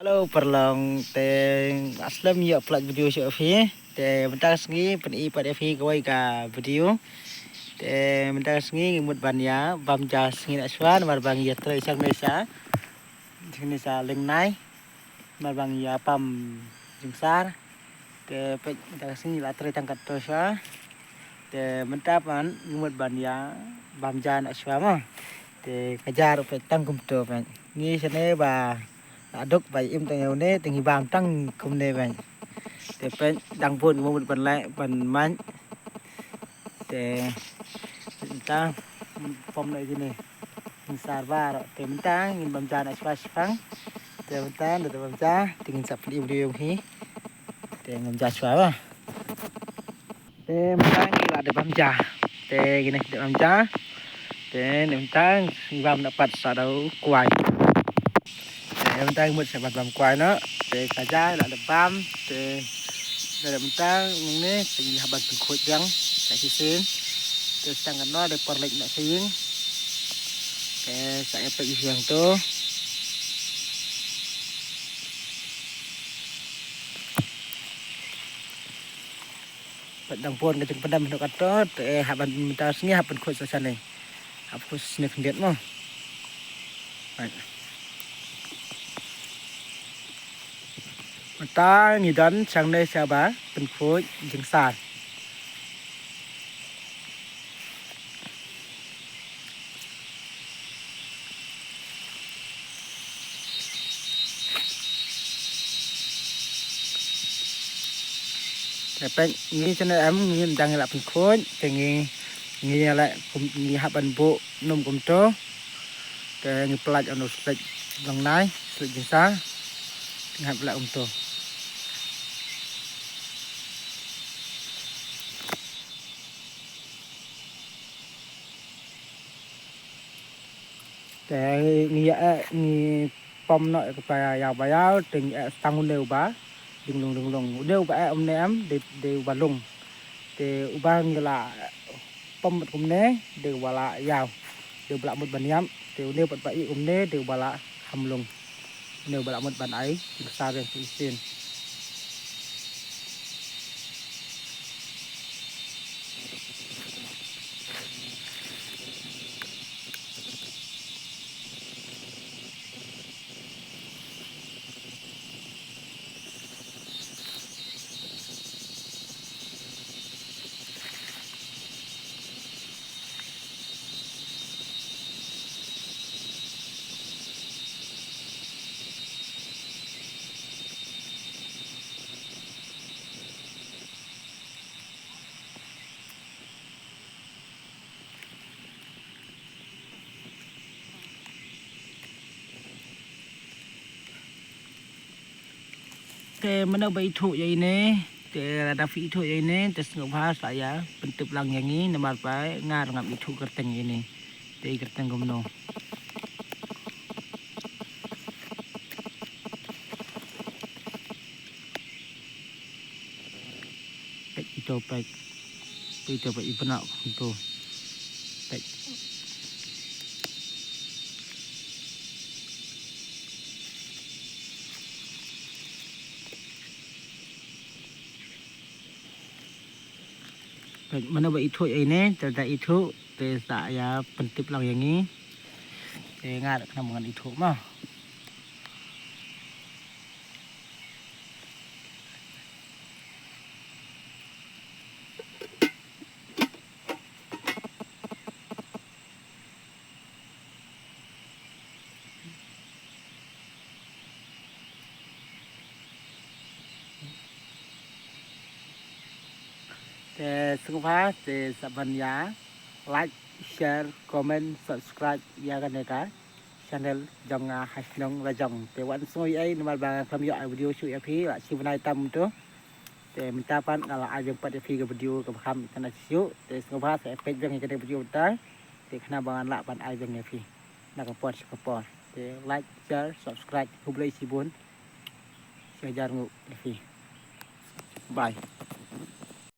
Halo perlong teng aslam ya upload video show fi te bentar sengi pen I pada fi kawai ka video te bentar sengi mut ban ya bam ja sengi nak swan mar bang ya tre sang nesa leng nai mar bang ya pam jingsar te pe bentar sengi la tre tangkat to sa te bentar pan mut ban ya bam ja nak swan ma te kajar pe tang kum to pan ni sene ba aduk bay im tang ne tingi bam tang kum ne ban te pen dang pun mo ban lai ban man te ta pom này sini sar var te menta ngin bam ja na swas phang te menta de bam ja tingin sap di video hi te ngam ja swa ba te menta ngi la de bam ja te gini de bam ja te menta bam dapat sa dau kuai em ta một sản phẩm quài nó để cả gia là được bám để làm ta nghe tình hợp bật khối trắng tại khi xem để sang nó để còn lệnh lại xem để sẽ tự hưởng to bật đồng phun cái chừng phần đâm nó cắt to để hợp bật ta nghe hợp bật khối sẵn này hợp khối sniff điện mà ta nghĩ đến sang đây sao báเป็นโค้ดยิงสารแต่เป็นงี้ฉะนั้นงี้ดังละเป็นโค้ดแต่งี้อะไรผมงี้หับันโบนุ่มกุมโตแต่งี้ปลาจะนุสเล็กลงไหนสเล็กยิงสารหับละกุมโตแต่งี้ปอมหน่อยก็ไปยาวไปยาวถึงตั้งเร็วบ้าดึงลงเร็วไปอมแหนมเดี๋ยวบาลงแต่อุบางเวลาปอมมันกุมเน่เดี๋ยวเวลายาวเดี๋ยวบลาหมดบันย้ำเดี๋ยวเร็วปัดไปอีกกุมเน่เดี๋ยวเวลาทำลงเดี๋ยวบลาหมดบันไอซาเรียนสิเซนแต่มันเอาไปถูอย่างนี้แต่ระดับฟิถูอย่างนี้แต่สงบภาษาyaเป็นตึบลังอย่างนี้นำมาไปงานกับอิถูกระตังอย่างนี้แต่กระตังก็มโนเป็ดอิโตเป็ดอิโตเป็ดอิปนักอิโตเป็ดมันเอาไปอิทุยiniแต่อิทุแต่สายาเป็นติบเราอย่างนี้แต่งานทำงานอิทุมาแต่สุขภาพแต่สัมพันยา like share comment subscribe ยากันนะครับ channel จงให้น้องระจงแต่วันสวยไอ้นมาบางคำย่อวิดีโอช่วยพี่ละชิวนายตำตัวแต่มันตาปันอะไรอาจจะปัดพี่กับวิดีโอกับคำขนาดชิวแต่สุขภาพแต่เป็นยังไงกันในวิดีโอได้แต่ขณะบางละปันไอ้ยังไงพี่นักปอดสปอร์ตแต่ like share subscribe คุบเลยสิบุญเชียร์จารุพี่บาย